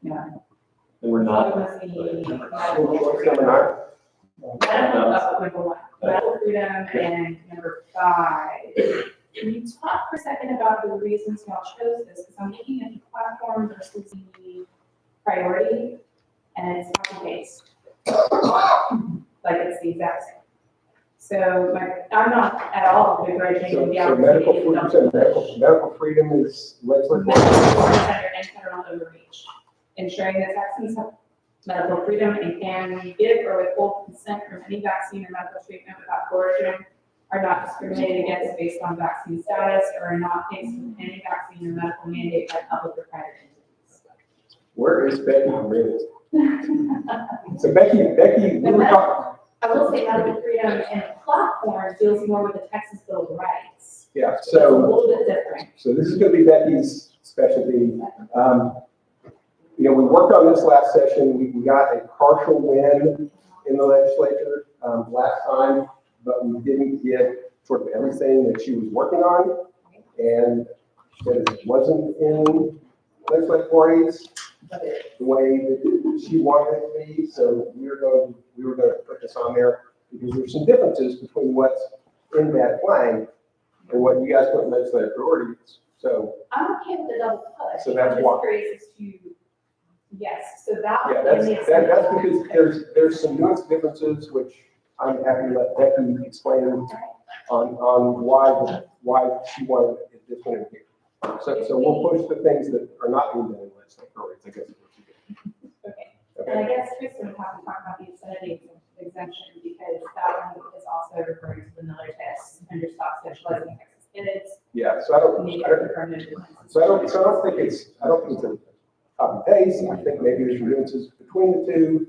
Yeah. And we're not. What's Number one, medical freedom, and number 5. Can you talk for a second about the reasons y'all chose this? Because I'm looking at the platform versus the priority, and it's copy paste. Like it's the exact same. So I'm not at all begrudging So the opportunity. medical freedom is Medical freedom under and federal overreach, ensuring that Texans have medical freedom and can give or withhold consent from any vaccine or medical treatment without coercion, are not discriminated against based on vaccine status, or are not faced with any vaccine or medical mandate by public or private entities. Where is Becky Ramirez? So Becky, we were talking. I will say medical freedom and platform deals more with the Texas Bill of Rights. Yeah, So it's a so little bit different. this is going to be Becky's specialty. We worked on this last session. We got a partial win in the legislature last time, but we didn't get sort of everything that she was working on. And she said it wasn't in legislative parties the way that she wanted it to be. So we were going to put this on there because there's some differences between what's in that plan and what you guys put in legislative priorities. So I'm okay with the double push. So that's I'm why. just curious as to, yes, so that. yeah, that's because there's some nuance differences which I'm happy to let Becky explain on why she wanted this one in here. So we'll push the things that are not in the legislative priorities, I guess is what you do. Okay, and I guess Kristen would have to talk about the obscenity exemption, because that one is also referring to the Miller test under stop sexualizing Texas kids. Yeah, so I don't think it's a copy paste. I think maybe there's nuances between the two.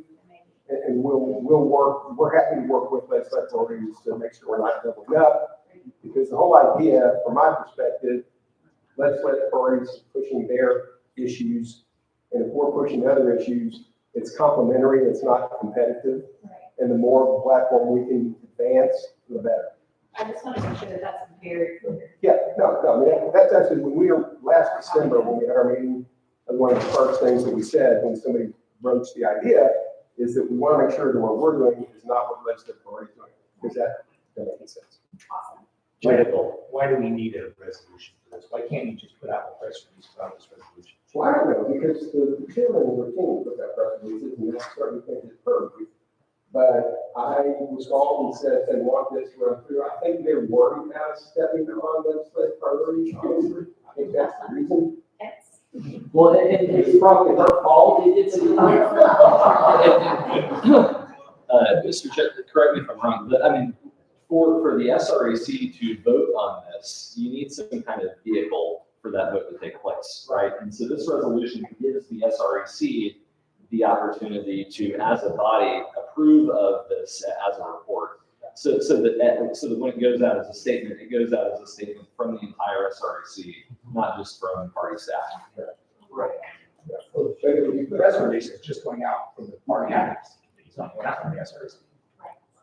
And we're happy to work with legislative authorities to make sure we're not doubling up. Because the whole idea, from my perspective, legislative authorities pushing their issues, and if we're pushing other issues, it's complementary, it's not competitive. Right. And the more platform we can advance, the better. I just want to make sure that that's very clear. Yeah, no, I mean, that's actually, when we were, last December, when we had our meeting, one of the first things that we said when somebody broached the idea is that we want to make sure that what we're doing is not what legislative authorities doing, because that makes sense. Awesome. Why do we need a resolution for this? Why can't you just put out a press release about this resolution? Well, I don't know, because the chairman and the team put that press release, and that's starting to think it's perfect. But I was called and said they want this to run through. I think they're worried about stepping on legislative priorities. I think that's the reason. Yes. Well, it's probably her fault. Mr. Chair, correct me if I'm wrong, but I mean, for the SREC to vote on this, you need some kind of vehicle for that vote to take place, right? And so this resolution gives the SREC the opportunity to, as a body, approve of this as a report. So that when it goes out as a statement, it goes out as a statement from the entire SREC, not just from party staff. Right. Yeah. So the press release is just going out from the party actors. It's not going out from the SREC.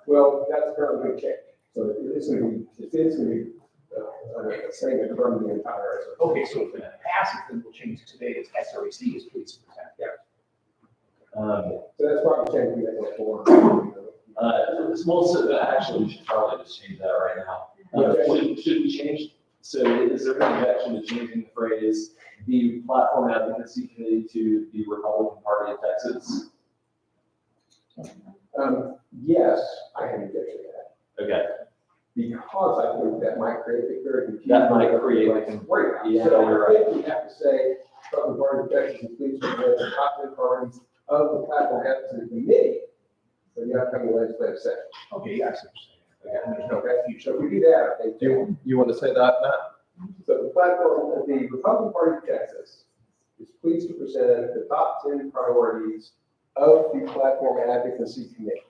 Well, that's apparently going to change. So it's going to be a statement from the entire SREC. Okay, so if it passes, then we'll change it today as SREC is please present. Yeah. So that's probably changing that before. Actually, we should probably just change that right now. Should we change? So is there an objection to changing the phrase, the platform advocacy committee to the Republican Party of Texas? Yes, I can get to that. Okay. Because I think that might create a very confusing. That might create a confusion. Yeah, So you're I think we have to say, Republican Party of Texas and please present the top 10 priorities of the platform advocacy committee for the upcoming legislative session. Okay, I see what you're saying. Okay, there's no Okay, confusion. so if we do that, I think. You want to say that, Matt? So the platform of the Republican Party of Texas is pleased to present the top 10 priorities of the platform advocacy committee.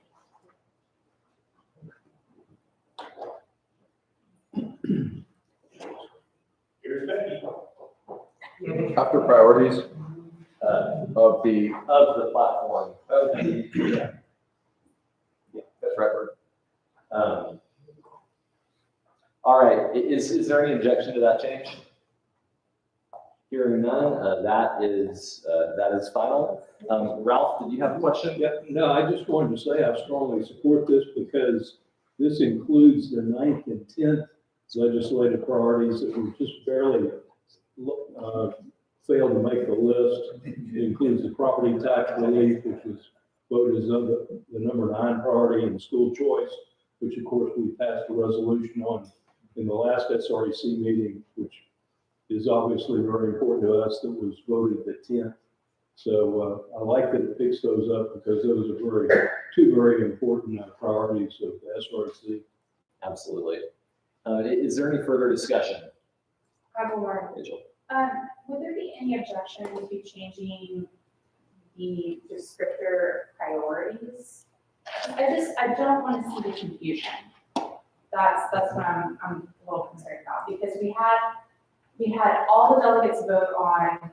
After priorities of the, platform. Of the, yeah, that's right, Bert. All right, is there any objection to that change? Hearing none, that is final. Ralph, did you have a question? Yeah, no, I just wanted to say I strongly support this because this includes the 9th and 10th legislative priorities that we just barely failed to make the list. It includes the property tax relief, which was voted as the number 9 priority, and school choice, which of course we passed a resolution on in the last SREC meeting, which is obviously very important to us, that was voted the 10th. So I like that it picks those up because those are two very important priorities of the SREC. Absolutely. Is there any further discussion? I have more. Rachel? Would there be any objection to changing the descriptor priorities? I don't want to see the confusion. That's what I'm a little concerned about, because we had all the delegates vote on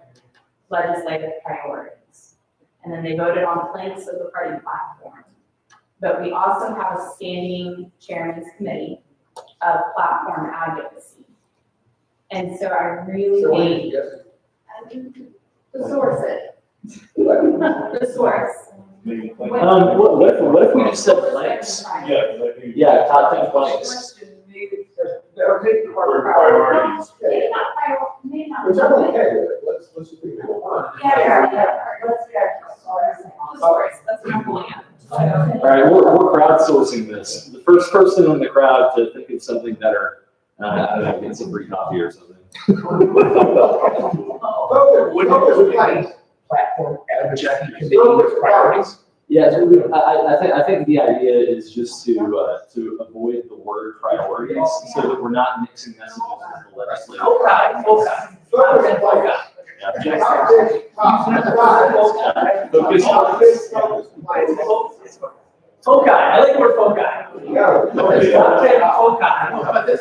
legislative priorities, and then they voted on planks of the party platform. But we also have a standing chairman's committee of platform advocacy. And so I really hate the source the source. What if we just said planks? Yeah, top 10 planks. They're taking part of priorities. Maybe not. Which I'm okay with, let's just leave it alone. Yeah, let's do that. The source, that's what I'm pulling at. All right, we're crowdsourcing this. The first person in the crowd to think of something better, I don't know, get some free coffee or something. Platform advocacy committee priorities. Yeah, I think the idea is just to avoid the word priorities, so that we're not mixing messages with the legislature. Foci, I like the word foci. How about this?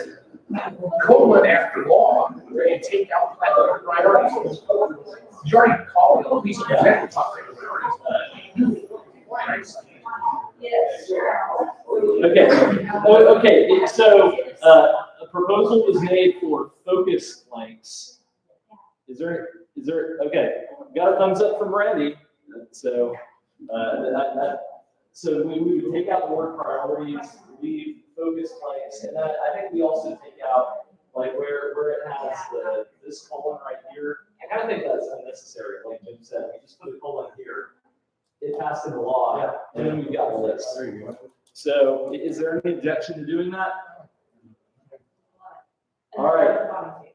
Colon after law, where you take out platform priorities. You already called it, these are the top priorities. Okay, so a proposal was made for focus planks. Is there, okay, got a thumbs up from Randy. So, so we would take out the word priorities, leave focus planks, and I think we also take out like where it has this colon right here. I kind of think that's unnecessary, like Jim said, we just put a colon here. It passed into law, and then we've got the list. There you go. So is there any objection to doing that? All right,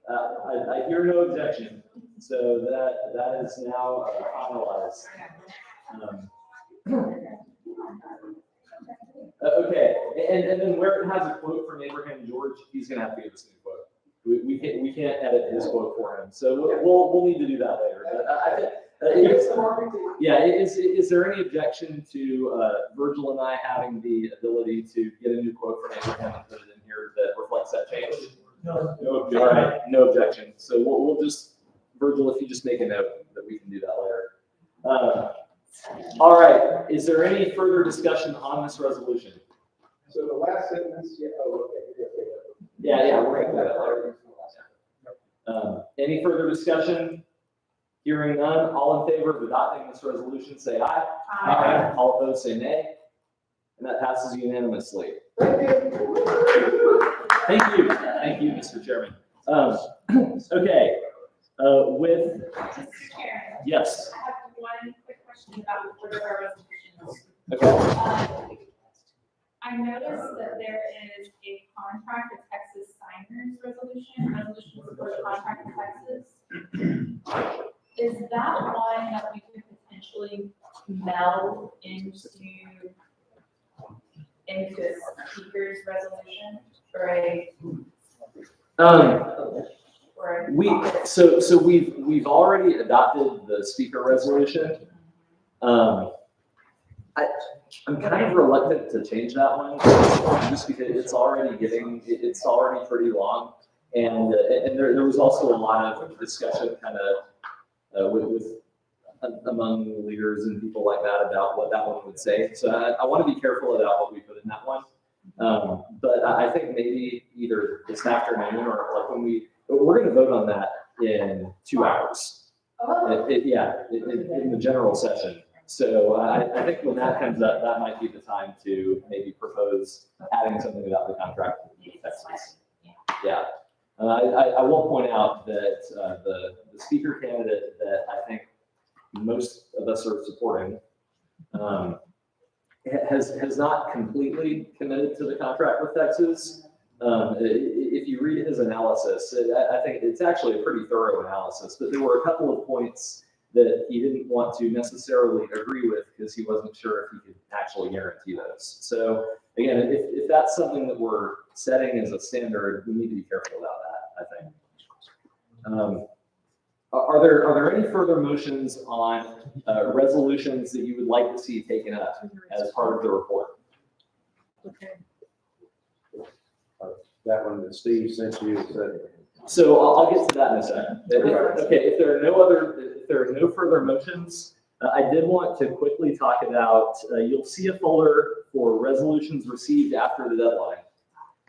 I hear no objection, so that is now finalized. Okay, and then where it has a quote from Abraham George, he's gonna have to give us a new quote. We can't edit his quote for him, so we'll need to do that later. Is there any objection to Virgil and I having the ability to get a new quote from Abraham and put it in here that reflects that change? No. All right, no objection. So we'll just, Virgil, if you just make a note that we can do that later. All right, is there any further discussion on this resolution? So the last sentence, okay. Yeah, we're gonna do that later. Any further discussion? Hearing none, all in favor of adopting this resolution, say aye. Aye. All opposed, say nay. And that passes unanimously. Thank you, Mr. Chairman. Okay, with, Mr. Chair, yes, I have one quick question about one of our resolutions. okay. I noticed that there is a contract with Texas signers resolution for the contract with Texas. Is that one that we could potentially meld into a speaker's resolution So we've already adopted the speaker resolution. I'm kind of reluctant to change that one, just because it's already pretty long, and there was also a lot of discussion kind of with among leaders and people like that about what that one would say. So I want to be careful about what we put in that one. But I think maybe either this afternoon or like when we're going to vote on that in 2 hours. Oh, In the general session. So I think when that comes up, that might be the time to maybe propose adding something about the contract with Texas. Yeah. I will point out that the speaker candidate that I think most of us are supporting has not completely committed to the contract with Texas. If you read his analysis, I think it's actually a pretty thorough analysis, but there were a couple of points that he didn't want to necessarily agree with because he wasn't sure if he could actually guarantee those. So again, if that's something that we're setting as a standard, we need to be careful about that, I think. Are there any further motions on resolutions that you would like to see taken up as part of the report? That one that Steve sent you, So I'll get to that in a second. If there are no further motions, I did want to quickly talk about, you'll see a folder for resolutions received after the deadline.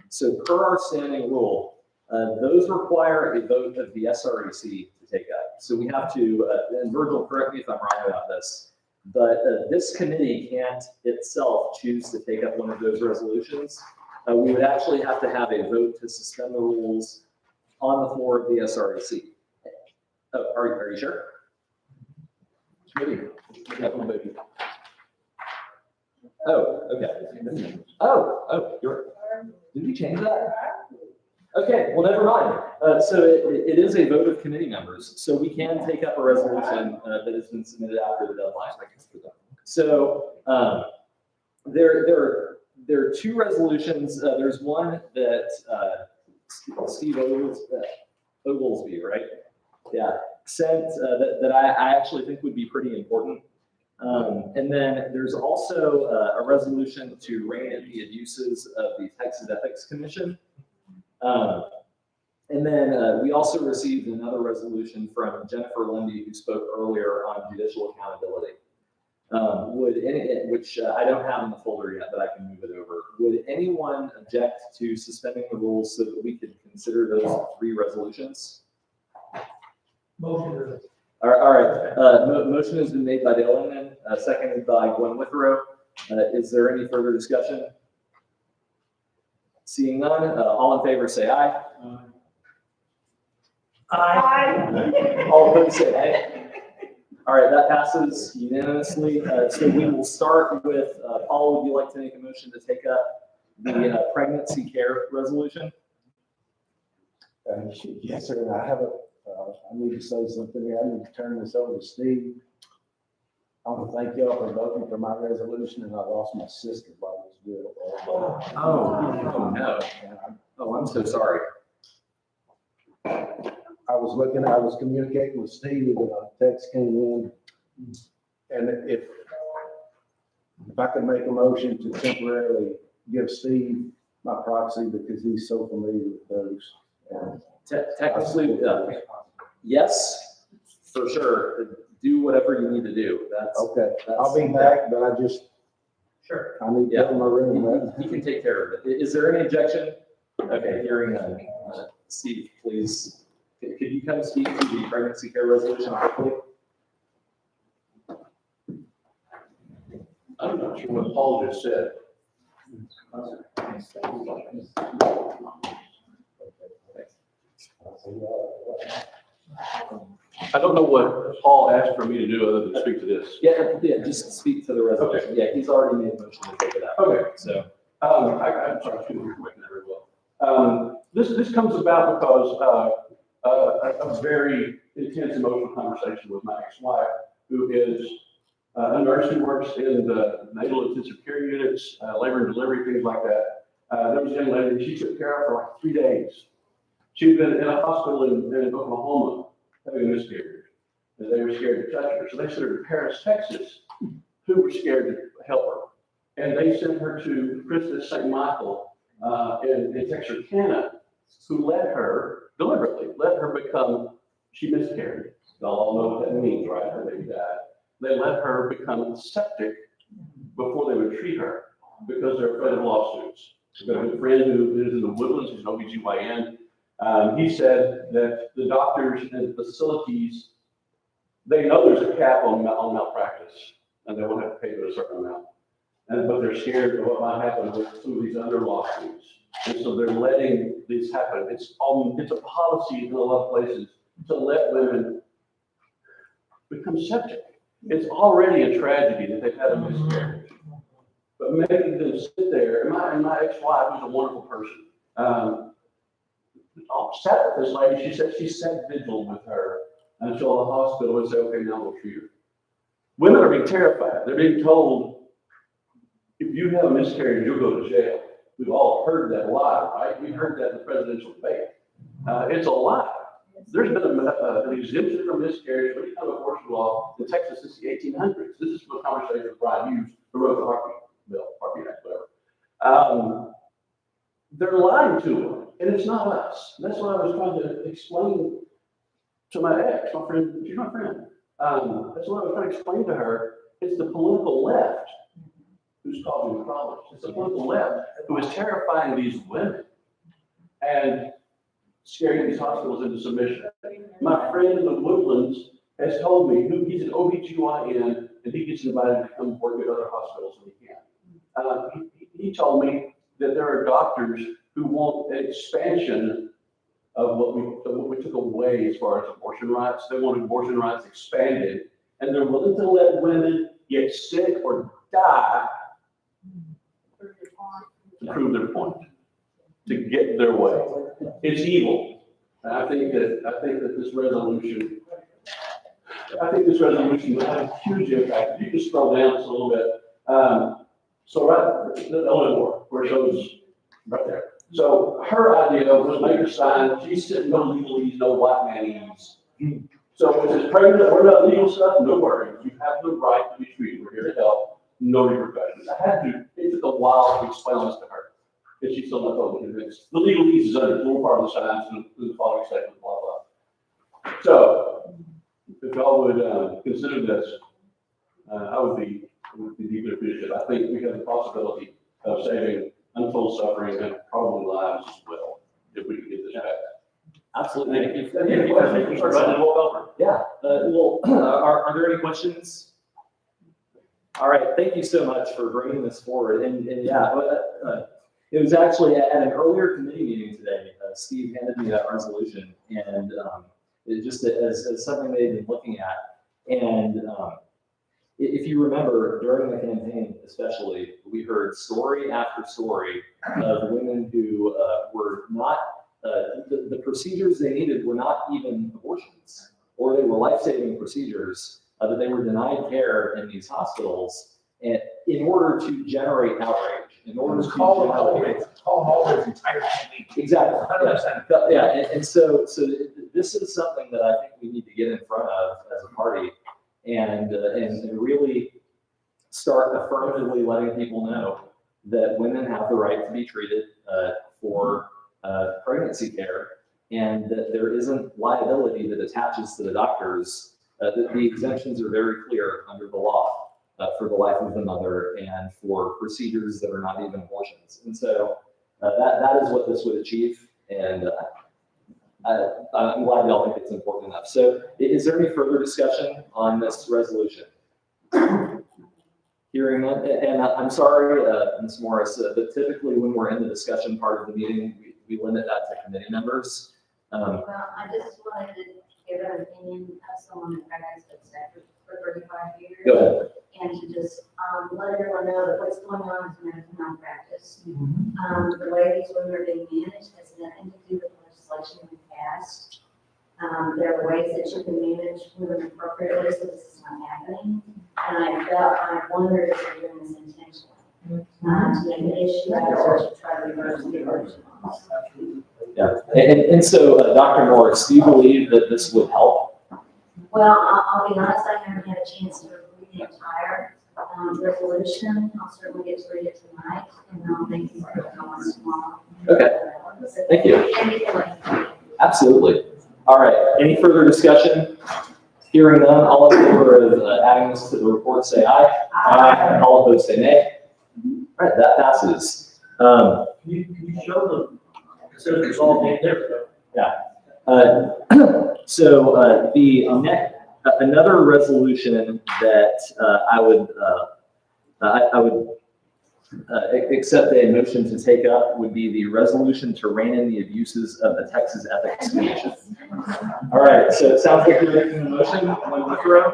So per our standing rule, those require a vote of the SREC to take up. So we have to, and Virgil, correct me if I'm wrong about this, but this committee can't itself choose to take up one of those resolutions. We would actually have to have a vote to suspend the rules on the floor of the SREC. Oh, are you sure? Oh, okay. Did we change that? Okay, well, never mind. So it is a vote of committee members. So we can take up a resolution that has been submitted after the deadline. So there are 2 resolutions. There's one that Steve Oglesby, right? Yeah, sent that I actually think would be pretty important. And then there's also a resolution to rein in the abuses of the Texas Ethics Commission. And then we also received another resolution from Jennifer Lundy, who spoke earlier on judicial accountability. Which I don't have in the folder yet, but I can move it over. Would anyone object to suspending the rules so that we could consider those 3 resolutions? Motion. All right. Motion has been made by Dale Inman, seconded by Gwen Withrow. Is there any further discussion? Seeing none, all in favor say aye. Aye. All opposed say nay. All right, that passes unanimously. So we will start with, Paul, would you like to make a motion to take up the pregnancy care resolution? Yes, sir. I have I need to say something here. I need to turn this over to Steve. I want to thank y'all for voting for my resolution, and I lost my sister while I was doing it. Oh, no. Oh, I'm so sorry. I was communicating with Steve, and a text came in. And if I could make a motion to temporarily give Steve my proxy because he's so familiar with those. And Technically, yes, for sure. Do whatever you need to do. okay, I'll be back, but I need to get in my room. Right? He can take care of it. Is there any objection? Okay, hearing none. Steve, please, could you come speak to the pregnancy care resolution quickly? I'm not sure what Paul just said. I don't know what Paul asked for me to do other than speak to this. Yeah, just speak to the resolution. Yeah, he's already made a motion to take it out. Okay. So, I'm sorry, excuse me, very well. This comes about because a very intense emotional conversation with my ex-wife, who is a nurse who works in the natal intensive care units, labor and delivery, things like that. There was a young lady she took care of for like 3 days. She'd been in a hospital in Oklahoma having a miscarriage, and they were scared to touch her. So they sent her to Paris, Texas, who were scared to help her. And they sent her to Princess St. Michael in Texarkana, who deliberately let her become, she miscarried. Y'all all know what that means, right? Her baby died. They let her become septic before they would treat her because they're afraid of lawsuits. I've got a good friend who is in the Woodlands, who's an OBGYN. He said that the doctors and the facilities, they know there's a cap on malpractice, and they won't have to pay to a certain amount. But they're scared of what might happen with some of these other lawsuits. And so they're letting this happen. It's a policy in a lot of places to let women become septic. It's already a tragedy that they've had a miscarriage. But making them sit there, and my ex-wife was a wonderful person. Sat with this lady, she said she sat vigil with her until the hospital would say, okay, now we'll treat her. Women are being terrified. They're being told, if you have a miscarriage, you'll go to jail. We've all heard that lie, right? We've heard that in the presidential debate. It's a lie. There's been an exemption from miscarriage for any kind of abortion law in Texas since the 1800s. This is from a conversation with Brian Hughes, who wrote the Heartbeat Bill, Heartbeat Act, whatever. They're lying to them, and it's not us. That's what I was trying to explain to my ex, my friend. She's my friend. That's what I was trying to explain to her. It's the political left who's causing the problems. It's the political left who is terrifying these women and scaring these hospitals into submission. My friend in the Woodlands has told me he's an OBGYN and he gets invited to come work at other hospitals when he can. He told me that there are doctors who want an expansion of what we took away as far as abortion rights. They want abortion rights expanded, and they're willing to let women get sick or die to prove their point, to get their way. It's evil. And I think that this resolution will have a huge impact. You can scroll down just a little bit. So right, the Eleanor, where it shows right there. So her idea was make a sign, she said no legalese, no white manese. So if it's pregnant or about legal stuff, no worries. You have the right to be treated. We're here to help. No repercussions. It took a while to explain this to her. And she's still not totally convinced. The legalese is under a little part of the science and the following statement, blah, blah. So if y'all would consider this, I would be deeply appreciative. I think we have the possibility of saving untold suffering and probably lives as well, if we can get this back. Absolutely. Thank you. Any questions? Yeah. Well, are there any questions? All right. Thank you so much for bringing this forward. And yeah, it was actually at an earlier committee meeting today. Steve handed me that resolution, and it just as something they've been looking at. And if you remember, during the campaign, especially, we heard story after story of women who were not, the procedures they needed were not even abortions, or they were life-saving procedures, that they were denied care in these hospitals and in order to generate outrage, in order to Call Hallway's entire campaign. Exactly. 100%. Yeah, and so this is something that I think we need to get in front of as a party and really start affirmatively letting people know that women have the right to be treated for pregnancy care, and that there isn't liability that attaches to the doctors. That the exemptions are very clear under the law for the life of the mother and for procedures that are not even abortions. And so that is what this would achieve, and I'm glad y'all think it's important enough. So is there any further discussion on this resolution? Hearing none, and I'm sorry, Ms. Morris, but typically when we're in the discussion part of the meeting, we limit that to committee members. Well, I just wanted to give an opinion of someone that practiced at Stafford for 35 years. Go ahead. And to just let everyone know that what's going on is medical malpractice. The way these women are being managed has nothing to do with legislation we passed. There are ways that you can manage women appropriately so this is not happening. And I wondered if they're doing this intentionally. To make an issue or to try to reverse the abortion laws. Yeah, and so Dr. Morris, do you believe that this would help? Well, I'll be honest, I haven't had a chance to read the entire resolution. I'll certainly get to read it tonight, and I'll make some comments tomorrow. Okay, thank you. Thank you for listening. Absolutely. All right, any further discussion? Hearing none, all in favor of adding this to the report, say aye. Aye. All opposed, say nay. All right, that passes. Can you show them, consider it's all made there, So another resolution that I would accept a motion to take up would be the resolution to rein in the abuses of the Texas Ethics Commission. All right, so it sounds like you're making a motion, Withrow.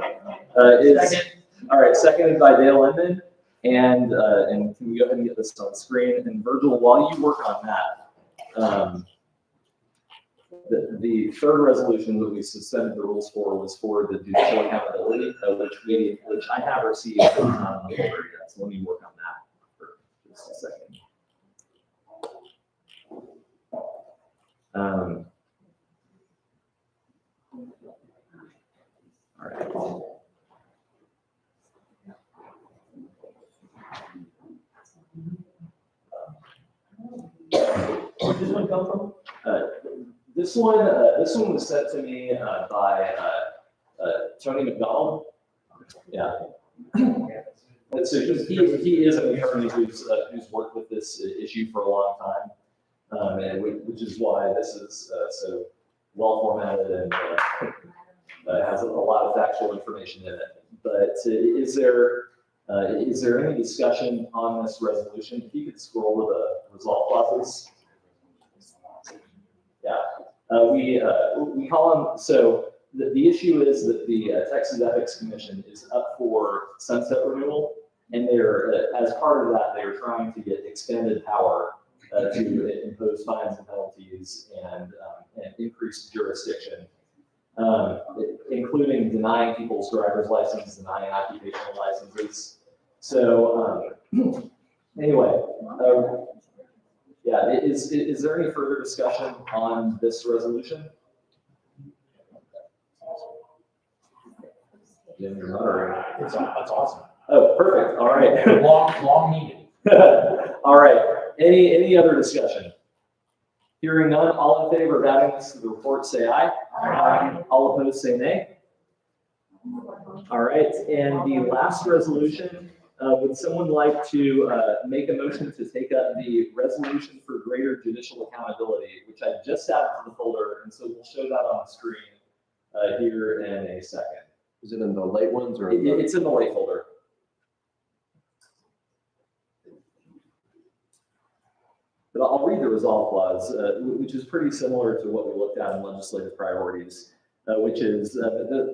All right, seconded by Dale Inman. And can we go ahead and get this on the screen? And Virgil, while you work on that, the third resolution that we suspended the rules for was for the judicial accountability, which I have received, but it's not on the folder yet. So let me work on that for just a second. All right. Where did this one come from? This one was sent to me by Tony McDonald. Yeah. And so he is an attorney who's worked with this issue for a long time, and which is why this is so well formatted and has a lot of factual information in it. But is there any discussion on this resolution? If you could scroll to the resolve clauses. Yeah, we call them, so the issue is that the Texas Ethics Commission is up for sunset renewal, and they're, as part of that, they're trying to get expanded power to impose fines and penalties and increased jurisdiction, including denying people's driver's license, denying occupational licenses. So anyway, yeah, is there any further discussion on this resolution? Jim, you're muttering. That's awesome. Oh, perfect. All right. Long needed. All right. Any other discussion? Hearing none, all in favor of adding this to the report, say aye. Aye. All opposed, say nay. All right. And the last resolution, would someone like to make a motion to take up the resolution for greater judicial accountability, which I just added to the folder, and so we'll show that on the screen here in a second. Is it in the late ones or? It's in the late folder. But I'll read the resolve clause, which is pretty similar to what we looked at in legislative priorities, which is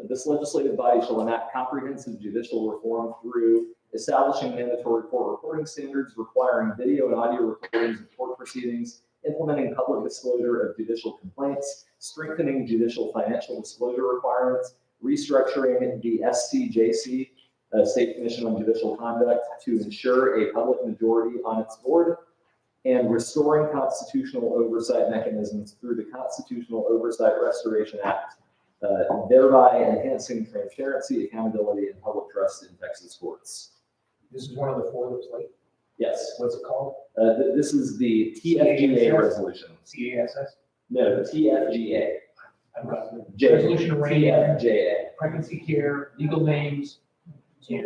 this legislative body shall enact comprehensive judicial reform through establishing mandatory court reporting standards, requiring video and audio recordings of court proceedings, implementing public disclosure of judicial complaints, strengthening judicial financial disclosure requirements, restructuring the SCJC, State Commission on Judicial Conduct, to ensure a public majority on its board, and restoring constitutional oversight mechanisms through the Constitutional Oversight Restoration Act, thereby enhancing transparency, accountability, and public trust in Texas courts. This is one of the four that's late. Yes. What's it called? This is the TFGA resolution. CASS? No, TFGA. I've got it. J- Resolution to rein in TFJA. pregnancy care, legal names. Yeah, I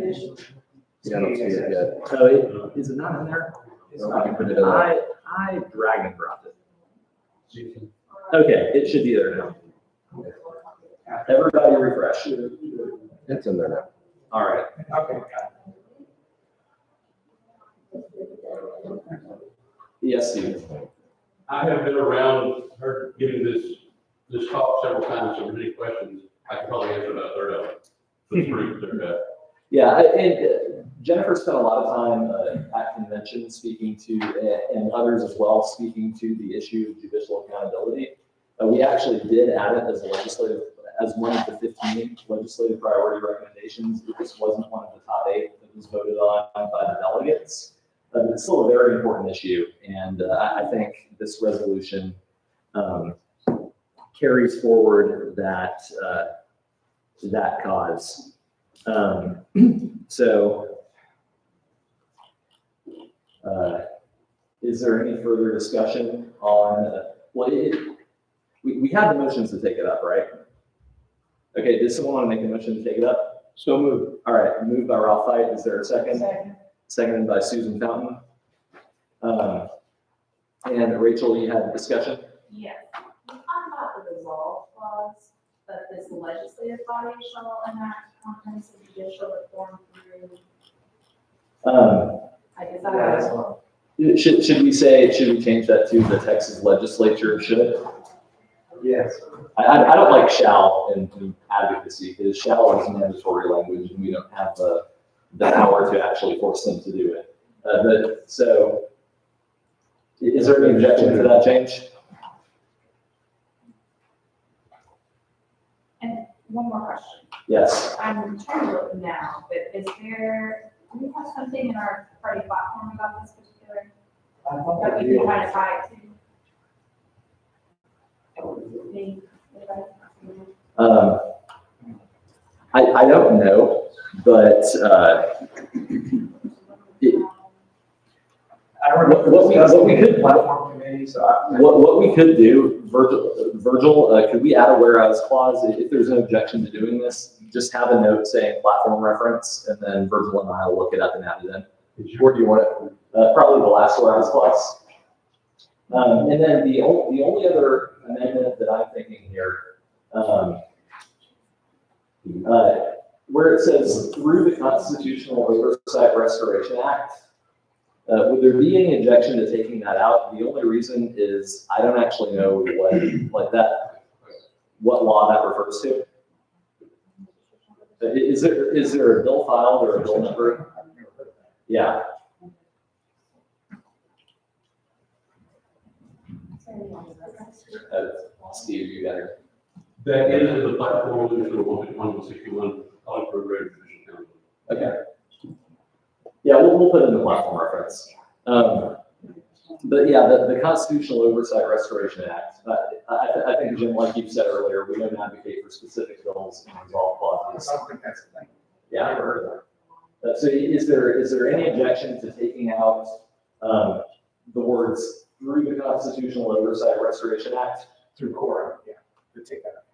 don't see it yet. So is it not in there? It's No, not. I can put it in there. I drag and dropped it. Okay, it should be there now. Everybody refresh. It's in there now. All right. Okay. Yes, Steve. I have been around her giving this talk several times, so many questions. I can probably answer about a third of it. So it's pretty clear. Yeah, and Jennifer spent a lot of time at convention speaking to, and others as well, speaking to the issue of judicial accountability. We actually did add it as one of the 15 legislative priority recommendations. This wasn't one of the top 8 that was voted on by the delegates. But it's still a very important issue, and I think this resolution carries forward that cause. So, is there any further discussion on? Well, we had the motions to take it up, right? Okay. Does someone want to make a motion to take it up? So moved. All right. Moved by Ralph Fight. Is there a second? Second. Seconded by Susan Fountain. And Rachel, you had discussion? Yes. We talked about that this legislative body shall enact comprehensive judicial reform through, I guess that. Should we change that to the Texas legislature should? Yes. I don't like shall in advocacy, because shall is mandatory language, and we don't have the power to actually force them to do it. But, so, is there any objection to that change? And one more question. Yes. I'm trying to look now, but do we have something in our party platform about this particular, that we can kind of tie it to? Me? I don't know, but, what we could, Platform committee, so what we could do, Virgil, could we add a whereas clause if there's an objection to doing this? Just have a note saying platform reference, and then Virgil and I will look it up and add it in. Where do you want it? Probably the last whereas clause. And then the only other amendment that I'm thinking here, where it says through the Constitutional Oversight Restoration Act, would there be any objection to taking that out? The only reason is I don't actually know what law that refers to. Is there a bill filed or a bill number? Yeah. Steve, you got it. That is in the platform, which is 161, calling for a greater judicial council. Okay. Yeah, we'll put it in the platform reference. But yeah, the Constitutional Oversight Restoration Act, I think, Jim, like you said earlier, we don't advocate for specific bills and resolve clauses. I don't think that's the thing. Yeah. Never heard of that. So is there any objection to taking out the words through the Constitutional Oversight Restoration Act? Through Cora, yeah, to take that out.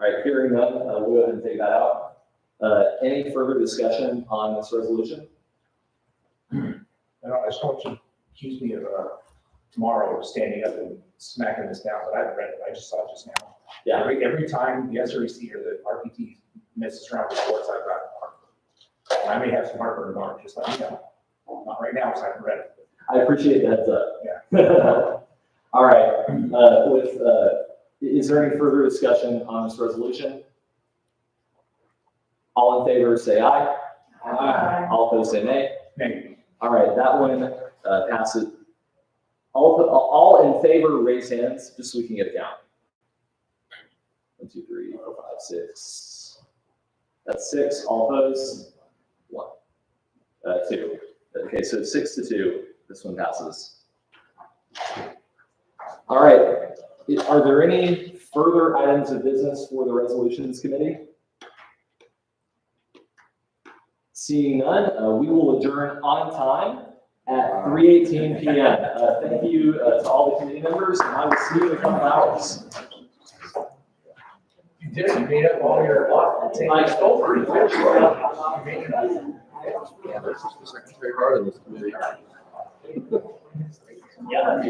All right, hearing none, we'll go ahead and take that out. Any further discussion on this resolution? And I just don't want you to accuse me of tomorrow standing up and smacking this down, but I haven't read it. I just saw it just now. Yeah. Every time the SREC or the RPT messes around with sports, I've got heartburn. And I may have some heartburn tomorrow, just let me know. Not right now, because I haven't read it. I appreciate the heads up. Yeah. All right, is there any further discussion on this resolution? All in favor, say aye. Aye. All opposed, say nay. Maybe. All right, that one passes. All in favor, raise hands, just so we can get a count. 1, 2, 3, 4, 5, 6. That's 6. All opposed? 1. 2. Okay, so 6-2. This one passes. All right. Are there any further items of business for the Resolutions Committee? Seeing none, we will adjourn on time at 3:18 p.m. Thank you to all the committee members, and I will see you in a couple hours. You did, you made up all your I stole pretty good. Yeah, there's very hard in this committee. Yeah.